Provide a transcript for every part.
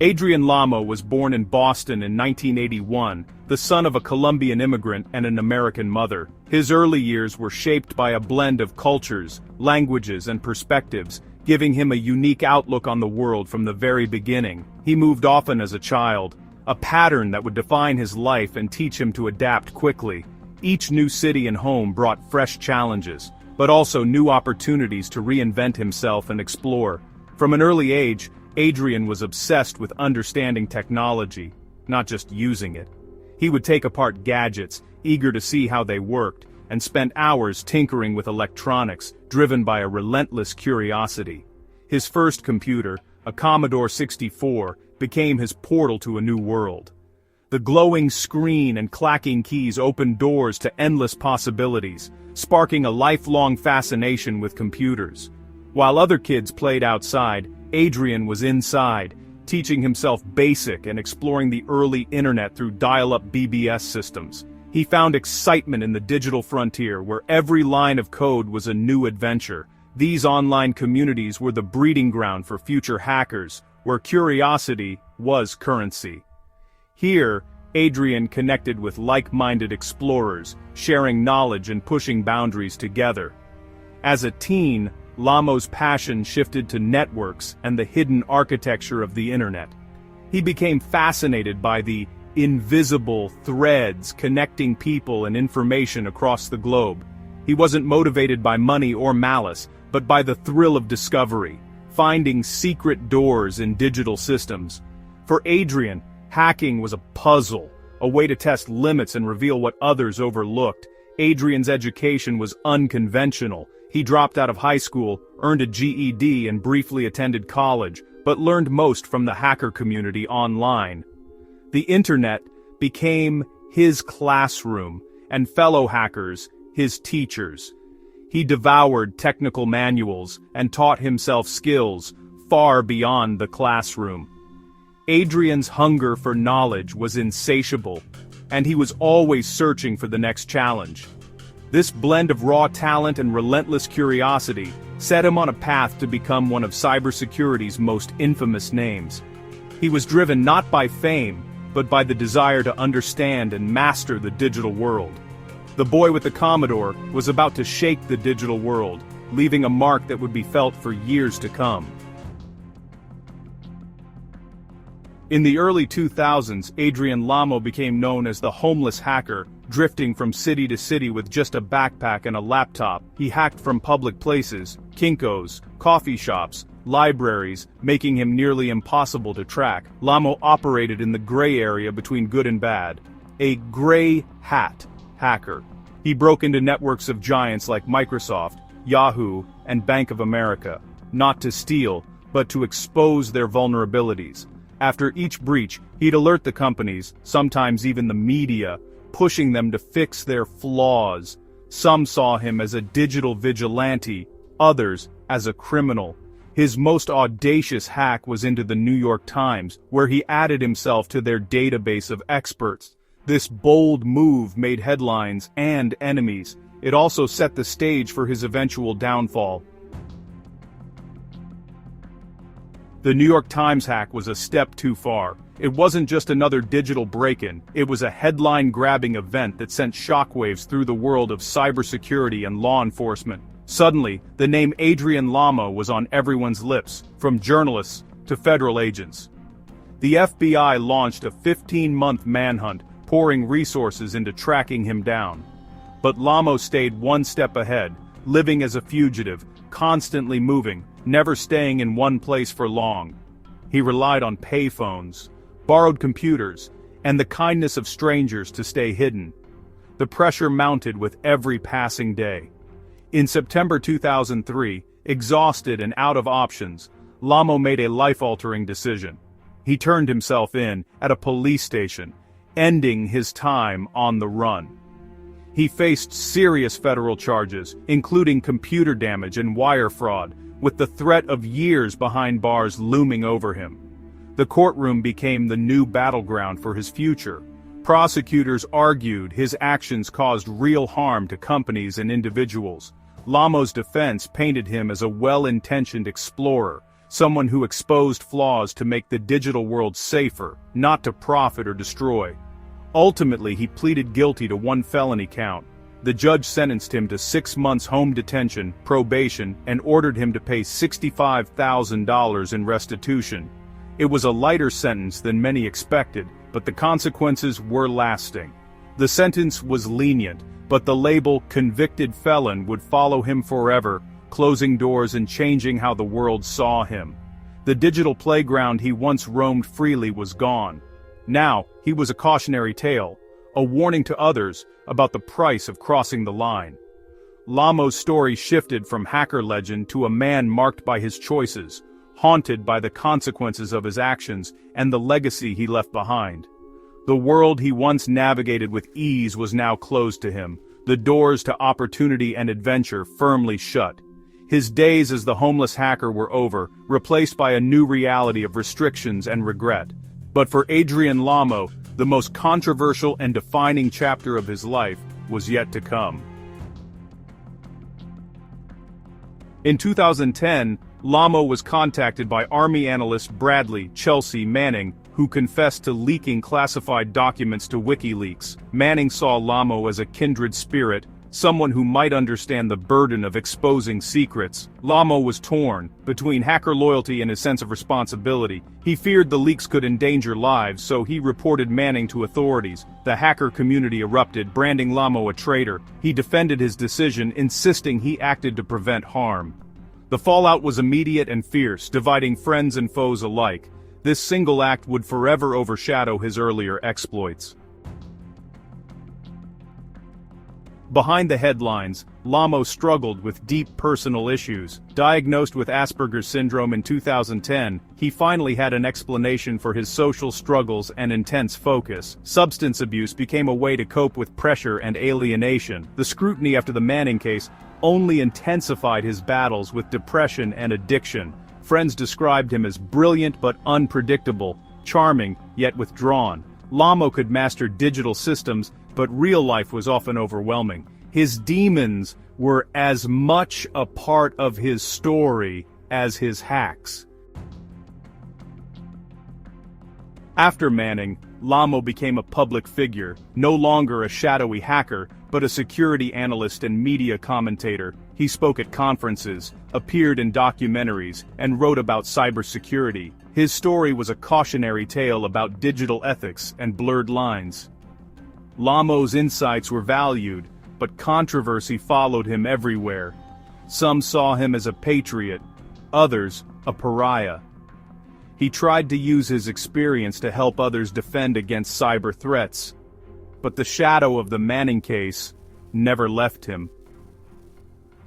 Adrian Lamo was born in Boston in 1981, the son of a Colombian immigrant and an American mother. His early years were shaped by a blend of cultures, languages, and perspectives, giving him a unique outlook on the world from the very beginning. He moved often as a child, a pattern that would define his life and teach him to adapt quickly. Each new city and home brought fresh challenges, but also new opportunities to reinvent himself and explore. From an early age, Adrian was obsessed with understanding technology, not just using it. He would take apart gadgets, eager to see how they worked, and spent hours tinkering with electronics, driven by a relentless curiosity. His first computer, a Commodore 64, became his portal to a new world. The glowing screen and clacking keys opened doors to endless possibilities, sparking a lifelong fascination with computers. While other kids played outside, Adrian was inside, teaching himself BASIC and exploring the early internet through dial-up BBS systems. He found excitement in the digital frontier, where every line of code was a new adventure. These online communities were the breeding ground for future hackers, where curiosity was currency. Here, Adrian connected with like-minded explorers, sharing knowledge and pushing boundaries together. As a teen, Lamo's passion shifted to networks and the hidden architecture of the internet. He became fascinated by the invisible threads connecting people and information across the globe. He wasn't motivated by money or malice, but by the thrill of discovery, finding secret doors in digital systems. For Adrian, hacking was a puzzle, a way to test limits and reveal what others overlooked. Adrian's education was unconventional. He dropped out of high school, earned a GED and briefly attended college, but learned most from the hacker community online. The internet became his classroom, and fellow hackers his teachers. He devoured technical manuals and taught himself skills far beyond the classroom. Adrian's hunger for knowledge was insatiable, and he was always searching for the next challenge. This blend of raw talent and relentless curiosity set him on a path to become one of cybersecurity's most infamous names. He was driven not by fame, but by the desire to understand and master the digital world. The boy with the Commodore was about to shake the digital world, leaving a mark that would be felt for years to come. In the early 2000s, Adrian Lamo became known as the homeless hacker, drifting from city to city with just a backpack and a laptop. He hacked from public places, Kinko's, coffee shops, libraries, making him nearly impossible to track. Lamo operated in the gray area between good and bad. A gray hat hacker. He broke into networks of giants like Microsoft, Yahoo, and Bank of America, not to steal, but to expose their vulnerabilities. After each breach, he'd alert the companies, sometimes even the media, pushing them to fix their flaws. Some saw him as a digital vigilante, others as a criminal. His most audacious hack was into the New York Times, where he added himself to their database of experts. This bold move made headlines and enemies. It also set the stage for his eventual downfall. The New York Times hack was a step too far. It wasn't just another digital break-in, it was a headline-grabbing event that sent shockwaves through the world of cybersecurity and law enforcement. Suddenly, the name Adrian Lamo was on everyone's lips, from journalists to federal agents. The FBI launched a 15-month manhunt, pouring resources into tracking him down. But Lamo stayed one step ahead, living as a fugitive, constantly moving, never staying in one place for long. He relied on payphones, borrowed computers, and the kindness of strangers to stay hidden. The pressure mounted with every passing day. In September 2003, exhausted and out of options, Lamo made a life-altering decision. He turned himself in at a police station, ending his time on the run. He faced serious federal charges, including computer damage and wire fraud, with the threat of years behind bars looming over him. The courtroom became the new battleground for his future. Prosecutors argued his actions caused real harm to companies and individuals. Lamo's defense painted him as a well-intentioned explorer, someone who exposed flaws to make the digital world safer, not to profit or destroy. Ultimately, he pleaded guilty to one felony count. The judge sentenced him to 6 months home detention, probation, and ordered him to pay $65,000 in restitution. It was a lighter sentence than many expected, but the consequences were lasting. The sentence was lenient, but the label "convicted felon" would follow him forever, closing doors and changing how the world saw him. The digital playground he once roamed freely was gone. Now, he was a cautionary tale, a warning to others about the price of crossing the line. Lamo's story shifted from hacker legend to a man marked by his choices, haunted by the consequences of his actions and the legacy he left behind. The world he once navigated with ease was now closed to him, the doors to opportunity and adventure firmly shut. His days as the homeless hacker were over, replaced by a new reality of restrictions and regret. But for Adrian Lamo, the most controversial and defining chapter of his life was yet to come. In 2010, Lamo was contacted by Army analyst Bradley Chelsea Manning, who confessed to leaking classified documents to WikiLeaks. Manning saw Lamo as a kindred spirit, someone who might understand the burden of exposing secrets. Lamo was torn between hacker loyalty and his sense of responsibility. He feared the leaks could endanger lives, so he reported Manning to authorities. The hacker community erupted, branding Lamo a traitor. He defended his decision, insisting he acted to prevent harm. The fallout was immediate and fierce, dividing friends and foes alike. This single act would forever overshadow his earlier exploits. Behind the headlines, Lamo struggled with deep personal issues. Diagnosed with Asperger's syndrome in 2010, he finally had an explanation for his social struggles and intense focus. Substance abuse became a way to cope with pressure and alienation. The scrutiny after the Manning case only intensified his battles with depression and addiction. Friends described him as brilliant but unpredictable, charming yet withdrawn. Lamo could master digital systems, but real life was often overwhelming. His demons were as much a part of his story as his hacks. After Manning, Lamo became a public figure, no longer a shadowy hacker, but a security analyst and media commentator. He spoke at conferences, appeared in documentaries, and wrote about cybersecurity. His story was a cautionary tale about digital ethics and blurred lines. Lamo's insights were valued, but controversy followed him everywhere. Some saw him as a patriot, others a pariah. He tried to use his experience to help others defend against cyber threats, but the shadow of the Manning case never left him.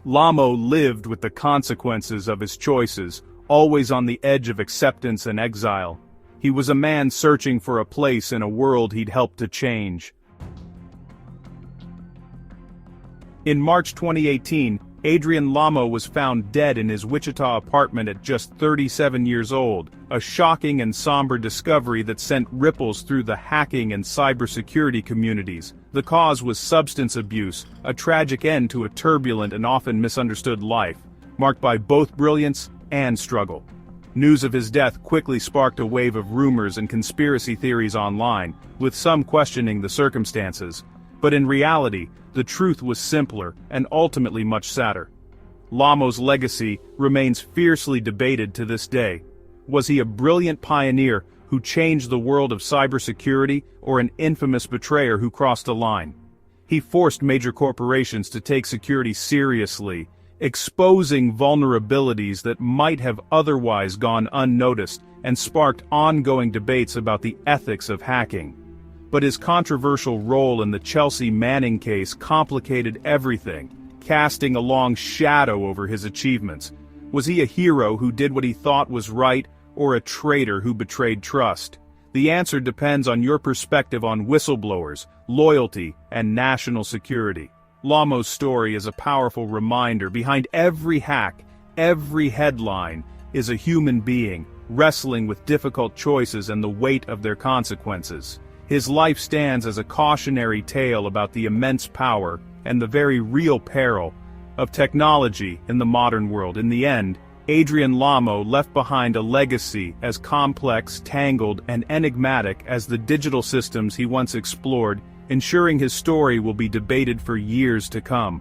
Lamo lived with the consequences of his choices, always on the edge of acceptance and exile. He was a man searching for a place in a world he'd helped to change. In March 2018, Adrian Lamo was found dead in his Wichita apartment at just 37 years old, a shocking and somber discovery that sent ripples through the hacking and cybersecurity communities. The cause was substance abuse, a tragic end to a turbulent and often misunderstood life, marked by both brilliance and struggle. News of his death quickly sparked a wave of rumors and conspiracy theories online, with some questioning the circumstances. But in reality, the truth was simpler and ultimately much sadder. Lamo's legacy remains fiercely debated to this day. Was he a brilliant pioneer who changed the world of cybersecurity, or an infamous betrayer who crossed a line? He forced major corporations to take security seriously, exposing vulnerabilities that might have otherwise gone unnoticed, and sparked ongoing debates about the ethics of hacking. But his controversial role in the Chelsea Manning case complicated everything, casting a long shadow over his achievements. Was he a hero who did what he thought was right, or a traitor who betrayed trust? The answer depends on your perspective on whistleblowers, loyalty, and national security. Lamo's story is a powerful reminder. Behind every hack, every headline, is a human being, wrestling with difficult choices and the weight of their consequences. His life stands as a cautionary tale about the immense power and the very real peril of technology in the modern world. In the end, Adrian Lamo left behind a legacy as complex, tangled, and enigmatic as the digital systems he once explored, ensuring his story will be debated for years to come.